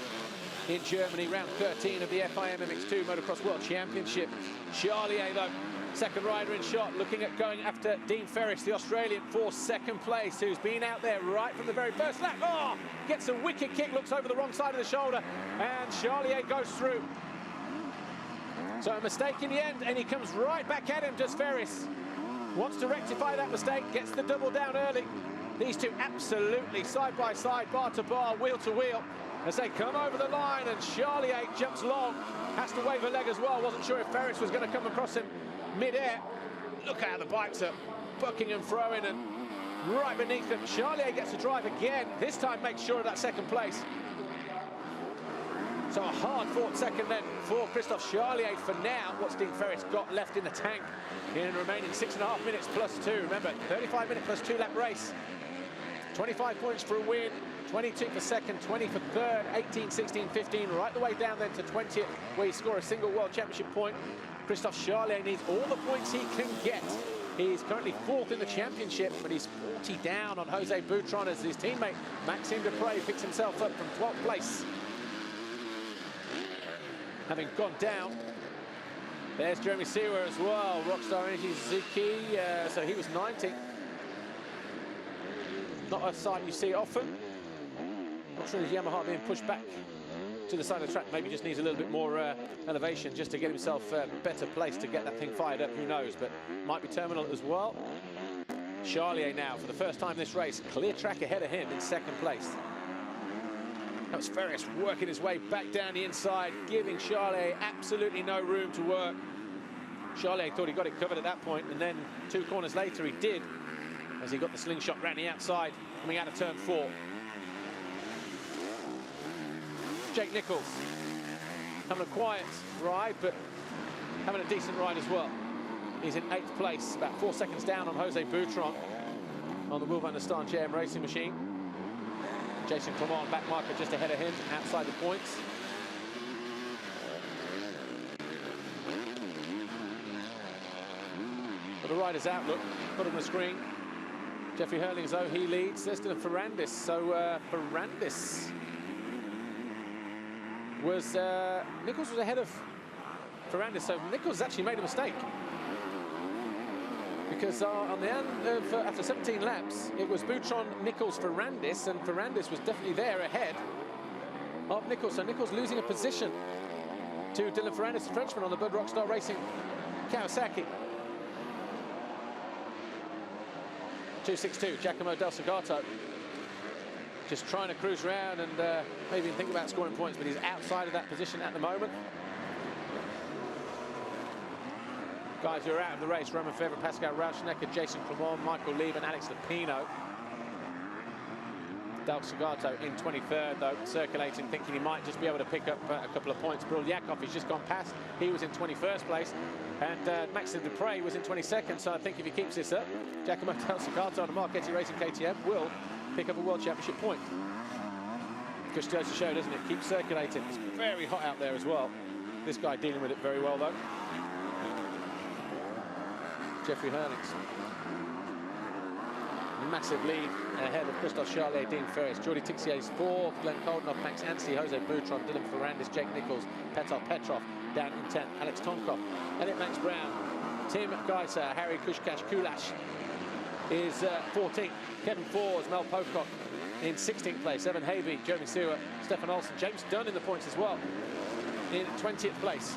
in Germany, round 13 of the FIM MX2 Motocross World Championship. Charlier, though, second rider in shot, looking at going after Dean Ferris, the Australian, for second place, who's been out there right from the very first lap. Oh, gets a wicked kick, looks over the wrong side of the shoulder, and Charlier goes through. So a mistake in the end, and he comes right back at him, does Ferris. Wants to rectify that mistake, gets the double down early. These two absolutely side by side, bar to bar, wheel to wheel, as they come over the line, and Charlier jumps long, has to wave a leg as well. Wasn't sure if Ferris was going to come across him mid-air. Look how the bikes are bucking and throwing, and right beneath them, Charlier gets to drive again. This time makes sure of that second place. So a hard-fought second then for Christophe Charlier for now. What's Dean Ferris got left in the tank in the remaining 6.5 minutes plus 2? Remember, 35-minute plus 2-lap race. 25 points for a win, 22 for second, 20 for third, 18, 16, 15, right the way down then to 20th, where you score a single World Championship point. Christophe Charlier needs all the points he can get. He's currently 4th in the championship, but he's 40 down on Jose Boutron as his teammate Maxime Dupre picks himself up from 12th place. Having gone down, there's Jeremy Seewer as well, Rockstar Energy Suzuki, so he was 90. Not a sight you see often. Not sure if Yamaha being pushed back to the side of the track, maybe just needs a little bit more elevation just to get himself a better place to get that thing fired up, who knows, but might be terminal as well. Charlier now, for the first time in this race, clear track ahead of him in second place. That was Ferris working his way back down the inside, giving Charlier absolutely no room to work. Charlier thought he got it covered at that point, and then 2 corners later he did, as he got the slingshot round the outside, coming out of turn 4. Jake Nichols having a quiet ride, but having a decent ride as well. He's in 8th place, about 4 seconds down on Jose Boutron on the Will van der Staan JM racing machine. Jason Clement, back marker just ahead of him, outside the points. But the rider's outlook, put on the screen. Jeffrey Herlings, though, he leads. There's still Ferrandis. So Ferrandis was, Nichols was ahead of Ferrandis. So Nichols actually made a mistake. Because on the end of, after 17 laps, it was Boutron, Nichols, Ferrandis, and Ferrandis was definitely there ahead of Nichols. So Nichols losing a position to Dylan Ferrandis, the Frenchman, on the Bud Rockstar Racing Kawasaki. 262, Giacomo Del Segato. Just trying to cruise around and maybe even think about scoring points, but he's outside of that position at the moment. Guys who are out of the race: Roman Fevre, Pascal Rauschnecker, Jason Clement, Michael Lieb and Alex Lupino. Del Segato in 23rd, though, circulating, thinking he might just be able to pick up a couple of points. Brulyakov, he's just gone past. He was in 21st place. And Maxime Dupre was in 22nd. So I think if he keeps this up, Giacomo Del Segato and the Marchetti Racing KTM will pick up a World Championship point. Just goes to show, doesn't it? Keep circulating. It's very hot out there as well. This guy dealing with it very well, though. Jeffrey Hurlings. Massive lead ahead of Christophe Charlier, Dean Ferris. Jordi Tixier's 4th, Glenn Koldenhoff, Max Anstey, Jose Boutron, Dylan Ferrandis, Jake Nichols, Petar Petrov down in 10th, Alex Tonkov, Elliot Max Brown, Tim Geiser, Harry Kushkash Kulash is 14th, Kevin Forbes, Mel Pocock in 16th place, Evan Havey, Jeremy Stewart, Stefan Olsen, James Dunn in the points as well in 20th place.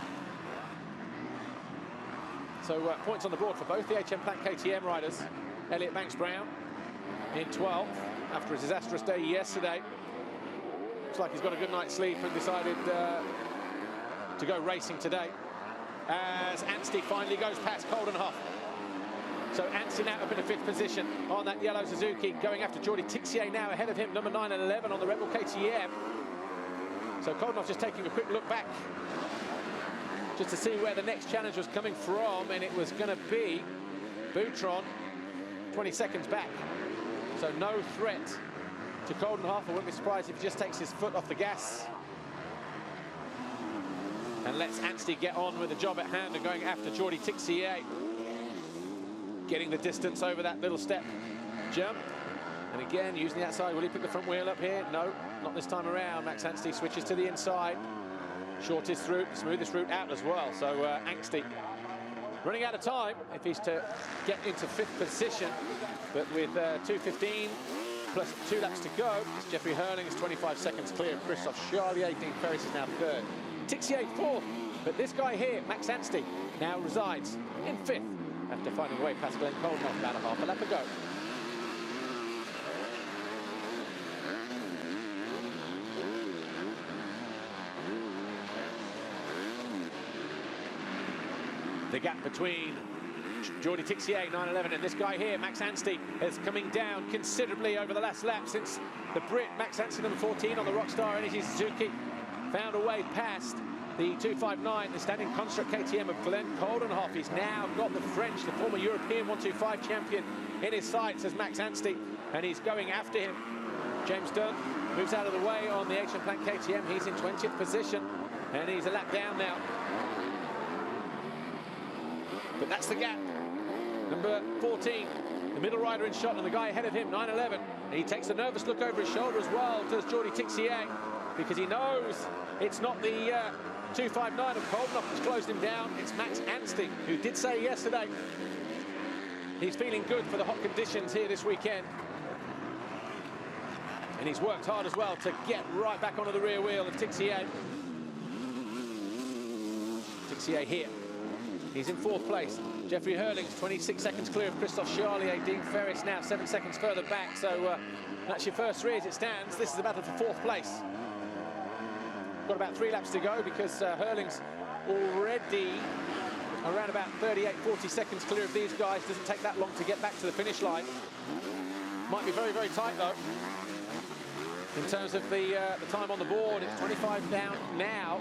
So points on the board for both the HM Plant KTM riders. Elliot Banks Brown in 12th after a disastrous day yesterday. Looks like he's got a good night's sleep and decided to go racing today, as Anstey finally goes past Koldenhoff. So Anstey now up in the 5th position on that yellow Suzuki, going after Jordi Tixier now ahead of him, number 9 and 11 on the Rebel KTM. So Koldenhoff just taking a quick look back just to see where the next challenge was coming from, and it was going to be Boutron 20 seconds back. So no threat to Koldenhoff. I wouldn't be surprised if he just takes his foot off the gas and lets Anstey get on with the job at hand and going after Jordi Tixier. Getting the distance over that little step jump. And again, using the outside. Will he pick the front wheel up here? No, not this time around. Max Anstey switches to the inside. Shortest route, smoothest route out as well. So Anstey running out of time if he's to get into 5th position. But with 2:15 plus 2 laps to go, it's Jeffrey Hurling is 25 seconds clear of Christophe Charlier. Dean Ferris is now 3rd. Tixier 4th. But this guy here, Max Anstey, now resides in 5th after finding a way past Glenn Koldenhoff about a half a lap ago. The gap between Jordi Tixier, 9:11, and this guy here, Max Anstey, is coming down considerably over the last lap since the Brit, Max Anstey, number 14 on the Rockstar Energy Suzuki, found a way past the 259, the standing construct KTM of Glenn Koldenhoff. He's now got the French, the former European 125 champion, in his sights as Max Anstey, and he's going after him. James Dunn moves out of the way on the HM Plant KTM. He's in 20th position, and he's a lap down now. But that's the gap. Number 14, the middle rider in shot, and the guy ahead of him, 9:11. He takes a nervous look over his shoulder as well, does Jordi Tixier, because he knows it's not the 259 of Koldenhoff that's closed him down. It's Max Anstey, who did say yesterday he's feeling good for the hot conditions here this weekend. And he's worked hard as well to get right back onto the rear wheel of Tixier. Tixier here. He's in 4th place. Jeffrey Hurlings, 26 seconds clear of Christophe Charlier. Dean Ferris now 7 seconds further back. So that's your first 3 as it stands. This is the battle for 4th place. Got about 3 laps to go because Hurlings already around about 38, 40 seconds clear of these guys. Doesn't take that long to get back to the finish line. Might be very, very tight though. In terms of the time on the board, it's 25 down now.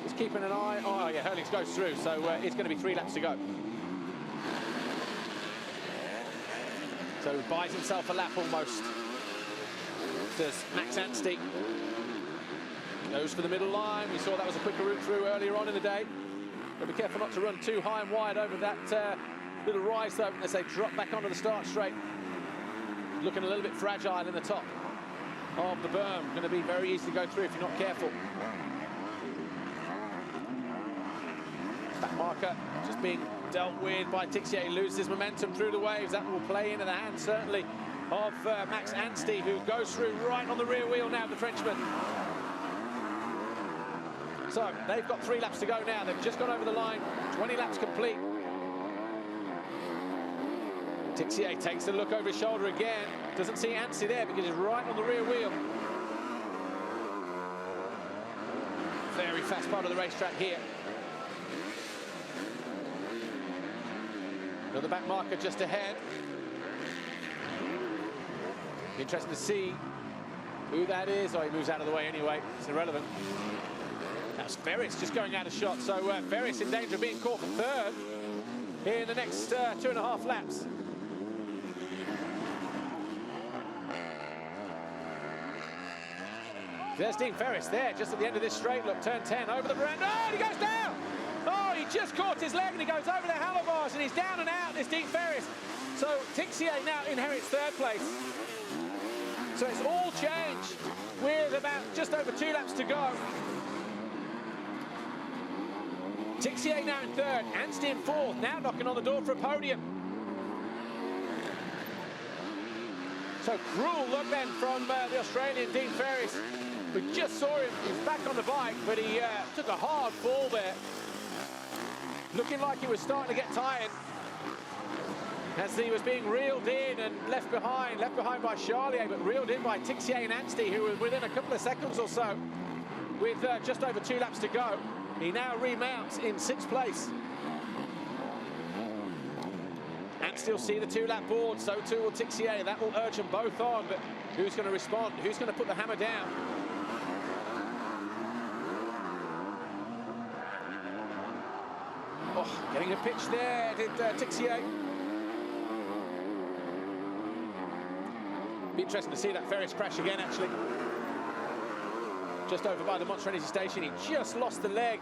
Just keeping an eye. Oh yeah, Hurlings goes through, so it's going to be 3 laps to go. So he buys himself a lap almost. Does Max Anstey. Goes for the middle line. We saw that was a quicker route through earlier on in the day. But be careful not to run too high and wide over that little rise though, as they drop back onto the start straight. Looking a little bit fragile in the top of the berm. Going to be very easy to go through if you're not careful. Back marker just being dealt with by Tixier. He loses his momentum through the waves. That will play into the hands certainly of Max Anstey, who goes through right on the rear wheel now, the Frenchman. So they've got 3 laps to go now. They've just gone over the line. 20 laps complete. Tixier takes a look over his shoulder again. Doesn't see Anstey there because he's right on the rear wheel. Very fast part of the racetrack here. Another back marker just ahead. Interesting to see who that is. Oh, he moves out of the way anyway. It's irrelevant. That's Ferris just going out of shot. So Ferris in danger of being caught for third in the next 2.5 laps. There's Dean Ferris there, just at the end of this straight. Look, turn 10, over the veranda. Oh, and he goes down! Oh, he just caught his leg and he goes over the handlebars and he's down and out, this Dean Ferris. So Tixier now inherits third place. So it's all changed with about just over 2 laps to go. Tixier now in third, Anstey in fourth, now knocking on the door for a podium. So cruel look then from the Australian Dean Ferris. We just saw him, he's back on the bike, but he took a hard fall there. Looking like he was starting to get tired as he was being reeled in and left behind by Charlier, but reeled in by Tixier and Anstey, who were within a couple of seconds or so with just over 2 laps to go. He now remounts in 6th place. Anstey will see the 2-lap board, so too will Tixier. That will urge them both on, but who's going to respond? Who's going to put the hammer down? Oh, getting a pitch there, did Tixier. Be interesting to see that Ferris crash again, actually. Just over by the Monster Energy station, he just lost the leg.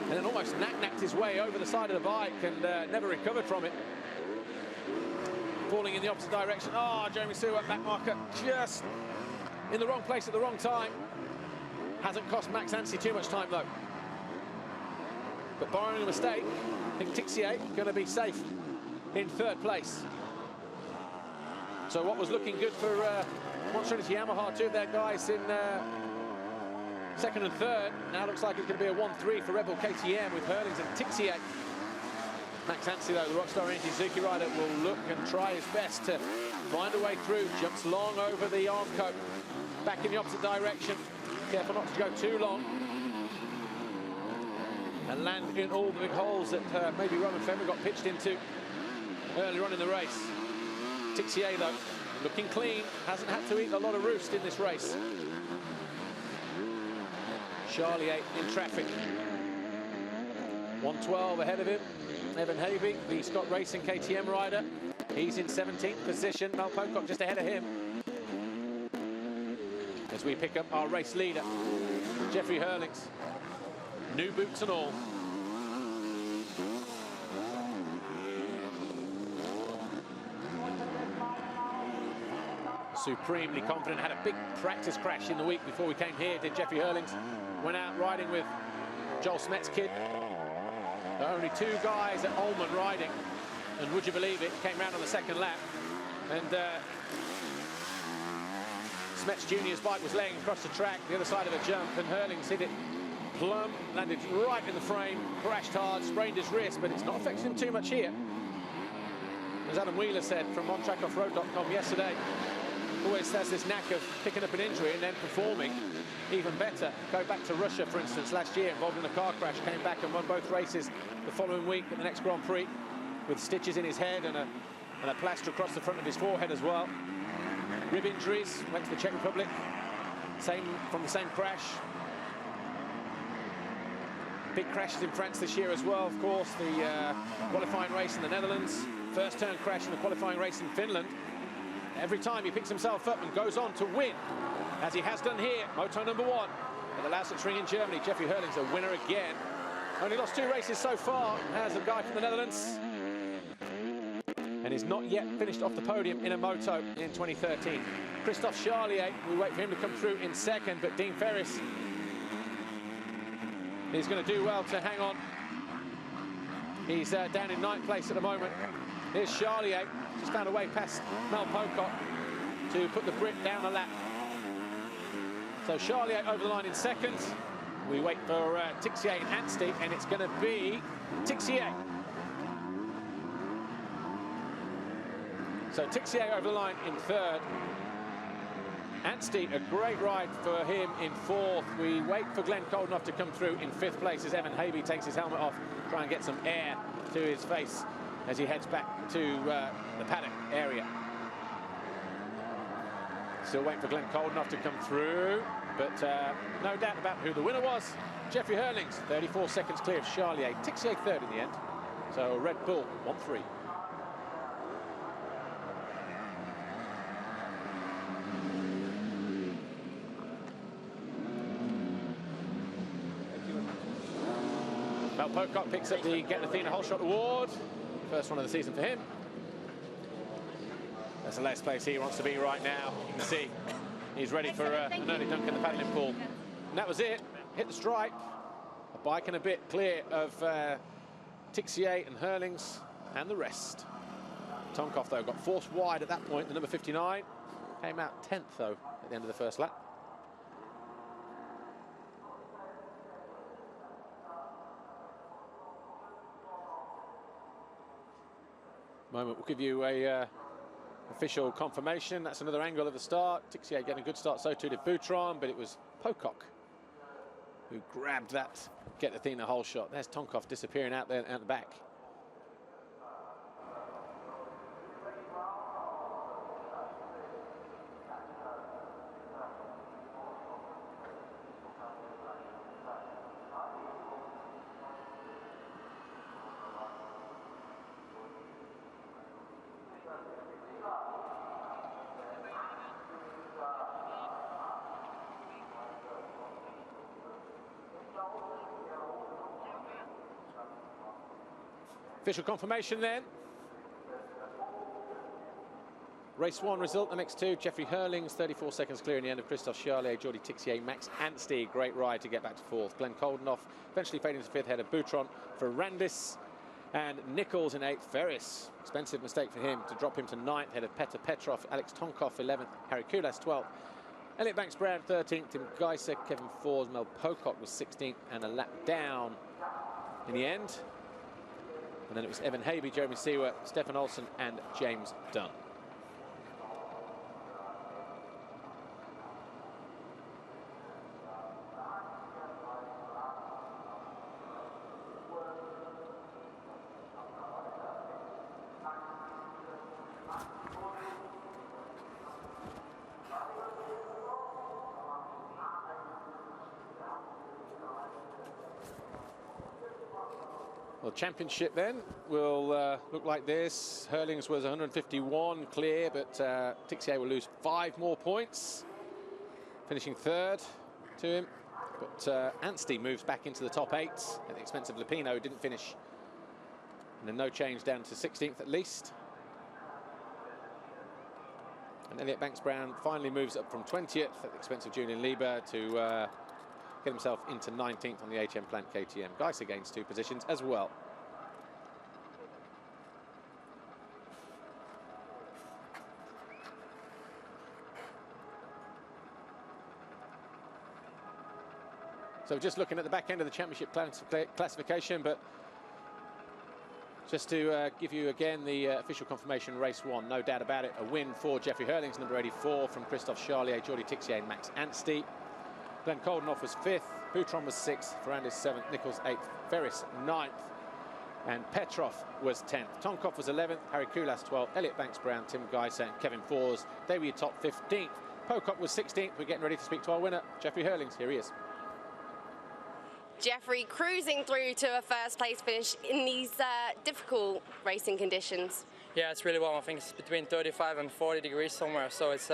And then almost knacked his way over the side of the bike and never recovered from it. Falling in the opposite direction. Oh, Jeremy Stewart, back marker, just in the wrong place at the wrong time. Hasn't cost Max Anstey too much time, though. But barring a mistake, I think Tixier going to be safe in 3rd place. So what was looking good for Monster Energy Yamaha, 2 of their guys in 2nd and 3rd. Now looks like it's going to be a 1-3 for Rebel KTM with Hurlings and Tixier. Max Anstey, though, the Rockstar Energy Suzuki rider, will look and try his best to find a way through. Jumps long over the arm coat, back in the opposite direction. Careful not to go too long. And land in all the big holes that maybe Roman Fenwick got pitched into earlier on in the race. Tixier, though, looking clean, hasn't had to eat a lot of roost in this race. Charlier in traffic. 112 ahead of him. Evan Havey, the Scott Racing KTM rider. He's in 17th position. Mel Pocock just ahead of him. As we pick up our race leader, Jeffrey Hurlings. New boots and all. Supremely confident, had a big practice crash in the week before we came here, did Jeffrey Hurlings. Went out riding with Joel Smet's kid. There are only 2 guys at Ullman riding, and would you believe it, came round on the 2nd lap, and Smet's Junior's bike was laying across the track, the other side of a jump, and Hurlings hit it plumb, landed right in the frame, crashed hard, sprained his wrist, but it's not affecting him too much here. As Adam Wheeler said from ontrackoffroad.com yesterday, always has this knack of picking up an injury and then performing even better. Go back to Russia, for instance, last year, involved in a car crash, came back and won both races the following week at the next Grand Prix with stitches in his head and a plaster across the front of his forehead as well. Rib injuries, went to the Czech Republic, from the same crash. Big crashes in France this year as well, of course. The qualifying race in the Netherlands, first turn crash in the qualifying race in Finland. Every time he picks himself up and goes on to win, as he has done here, Moto #1 at the Lausitz Ring in Germany. Jeffrey Hurlings a winner again. Only lost 2 races so far as a guy from the Netherlands, and is not yet finished off the podium in a moto in 2013. Christophe Charlier, we wait for him to come through in 2nd, but Dean Ferris is going to do well to hang on. He's down in 9th place at the moment. Here's Charlier, just found a way past Mel Pocock to put the Brit down a lap. So Charlier over the line in 2nd. We wait for Tixier and Anstey, and it's going to be Tixier. So Tixier over the line in 3rd. Anstey, a great ride for him in 4th. We wait for Glenn Coldenough to come through in 5th place as Evan Havey takes his helmet off, try and get some air to his face as he heads back to the paddock area. Still waiting for Glenn Coldenough to come through, but no doubt about who the winner was. Jeffrey Hurlings, 34 seconds clear of Charlier. Tixier 3rd in the end. So Red Bull 1-3. Mel Pocock picks up the Get Athena Holeshot Award. First one of the season for him. That's the last place he wants to be right now. You can see he's ready for an early dunk in the paddling pool. And that was it. Hit the stripe. A bike and a bit clear of Tixier and Hurlings and the rest. Tonkoff, though, got forced wide at that point. The number 59 came out 10th, though, at the end of the first lap. Moment, we'll give you a official confirmation. That's another angle of the start. Tixier getting a good start, so too did Boutron, but it was Pocock who grabbed that Get Athena hole shot. There's Tonkoff disappearing out there at the back. Official confirmation then. Race 1 result, MX2, Jeffrey Hurlings, 34 seconds clear in the end of Christophe Charlier, Jordi Tixier, Max Anstey, great ride to get back to 4th. Glenn Coldenoff eventually fading to 5th, ahead of Boutron, Ferrandis, and Nichols in 8th. Ferris, expensive mistake for him to drop him to 9th, ahead of Petr Petrov, Alex Tonkoff 11th, Harry Kulas 12th. Elliot Banks-Brown 13th, Tim Geiser, Kevin Fors, Mel Pocock was 16th, and a lap down in the end. And then it was Evan Havey, Jeremy Seawer, Stefan Olsen, and James Dunn. Well, championship then will look like this. Hurlings was 151 clear, but Tixier will lose 5 more points, finishing 3rd to him. But Anstey moves back into the top 8 at the expense of Lupino, who didn't finish. And then no change down to 16th at least. And Elliot Banks-Brown finally moves up from 20th at the expense of Julian Lieber to get himself into 19th on the HM Plant KTM. Geiser gains 2 positions as well. So just looking at the back end of the championship classification, but just to give you again the official confirmation, race 1, no doubt about it, a win for Jeffrey Hurlings, number 84, from Christophe Charlier, Jordi Tixier and Max Anstey. Glenn Coldenoff was 5th, Boutron was 6th, Ferrandis 7th, Nichols 8th, Ferris 9th, and Petrov was 10th. Tonkoff was 11th, Harry Kulas 12th, Elliot Banks-Brown, Tim Geiser and Kevin Fors, they were your top 15th. Pocock was 16th. We're getting ready to speak to our winner, Jeffrey Hurlings. Here he is. Jeffrey cruising through to a 1st place finish in these difficult racing conditions. Yeah, it's really warm. I think it's between 35 and 40 degrees somewhere, so it's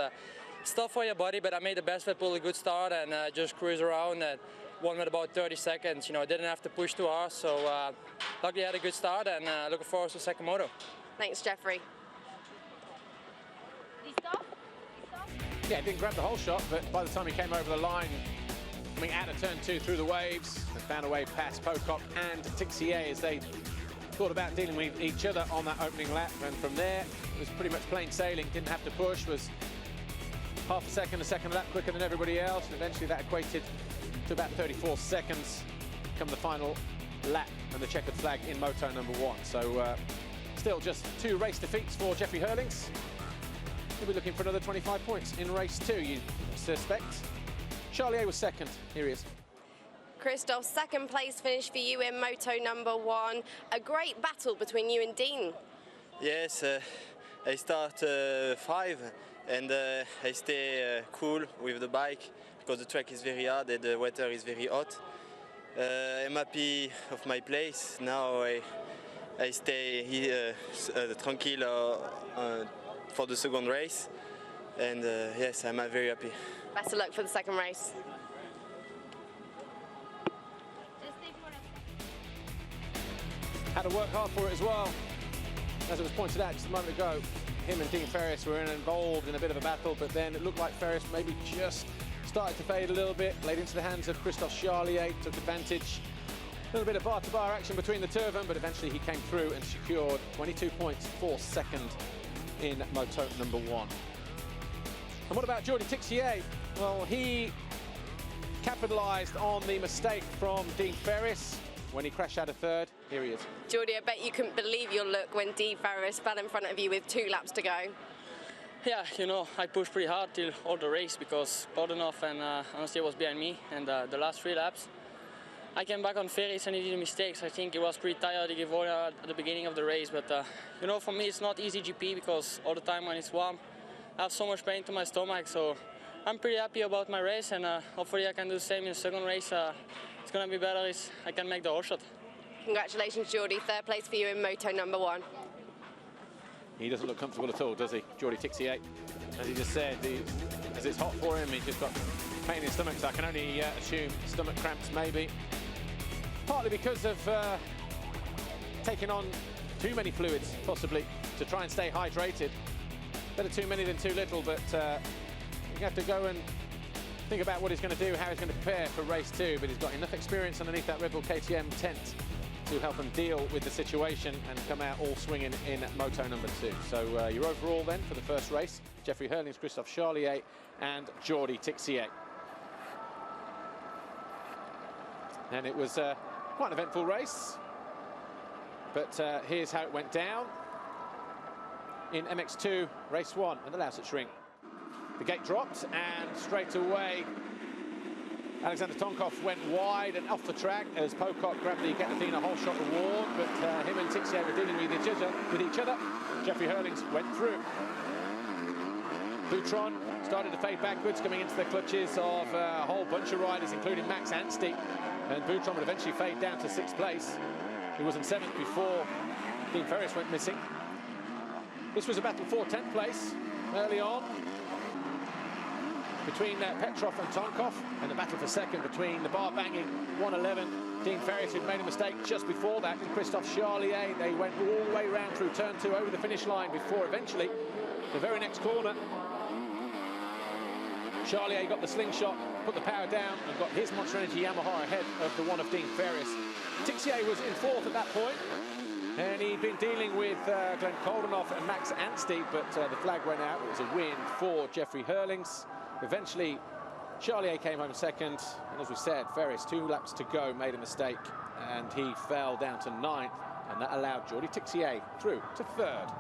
tough for your body, but I made the best of it, pulled a good start, and just cruise around and won with about 30 seconds. You know, I didn't have to push too hard, so luckily I had a good start, and looking forward to the second moto. Thanks, Jeffrey. Did he stop? Yeah, didn't grab the whole shot, but by the time he came over the line, coming out of turn 2 through the waves, they found a way past Pocock and Tixier as they thought about dealing with each other on that opening lap, and from there it was pretty much plain sailing. Didn't have to push, was half a second lap quicker than everybody else, and eventually that equated to about 34 seconds come the final lap and the checkered flag in moto number 1. So still just 2 race defeats for Jeffrey Hurlings. he'll be looking for another 25 points in race 2, you suspect. Charlier was second. Here he is. Christoph, second place finish for you in Moto number 1. A great battle between you and Dean. Yes, I start 5 and I stay cool with the bike because the track is very hard and the weather is very hot. I'm happy of my place. Now I stay here tranquil for the second race, and yes, I'm very happy. Best of luck for the second race. Had to work hard for it as well. As it was pointed out just a moment ago, him and Dean Ferris were involved in a bit of a battle, but then it looked like Ferris maybe just started to fade a little bit, laid into the hands of Christophe Charlier, took advantage. A little bit of bar-to-bar action between the two of them, but eventually he came through and secured 22 points for second in Moto number 1. And what about Jordi Tixier? Well, he capitalised on the mistake from Dean Ferris when he crashed out of third. Here he is. Jordi, I bet you couldn't believe your look when Dean Ferris fell in front of you with 2 laps to go. Yeah, you know, I pushed pretty hard till all the race because Bordenhoff and Anastia was behind me, and the last 3 laps I came back on Ferris and he did mistakes. I think he was pretty tired at the beginning of the race, but you know, for me it's not easy GP because all the time when it's warm I have so much pain to my stomach, so I'm pretty happy about my race, and hopefully I can do the same in the second race. It's going to be better if I can make the whole shot. Congratulations, Jordi. Third place for you in Moto number 1. He doesn't look comfortable at all, does he? Jordi Tixier, as he just said, as it's hot for him, he's just got pain in his stomach, so I can only assume stomach cramps maybe. Partly because of taking on too many fluids, possibly, to try and stay hydrated. Better too many than too little, but you have to go and think about what he's going to do, how he's going to prepare for race 2, but he's got enough experience underneath that Red Bull KTM tent to help him deal with the situation and come out all swinging in Moto number 2. So your overall then for the first race, Jeffrey Hurlings, Christophe Charlier and Jordi Tixier. And it was quite an eventful race, but here's how it went down in MX2 race 1 at the Lausitz Ring. The gate dropped and straight away Alexander Tonkov went wide and off the track as Pocock grabbed the Get Athena whole shot award, but him and Tixier were dealing with each other. Jeffrey Hurlings went through. Boutron started to fade backwards, coming into the clutches of a whole bunch of riders, including Max Anstey, and Boutron would eventually fade down to 6th place. He was in 7th before Dean Ferris went missing. This was a battle for 10th place early on between Petrov and Tonkov, and the battle for second between the bar-banging 111 Dean Ferris, who'd made a mistake just before that, and Christophe Charlier. They went all the way round through turn 2 over the finish line before eventually the very next corner Charlier got the slingshot, put the power down and got his Monster Energy Yamaha ahead of the one of Dean Ferris. Tixier was in 4th at that point, and he'd been dealing with Glenn Koldenhoff and Max Anstey, but the flag went out. It was a win for Jeffrey Hurlings. Eventually, Charlier came home 2nd, and as we said, Ferris, 2 laps to go, made a mistake, and he fell down to 9th, and that allowed Jordi Tixier through to 3rd.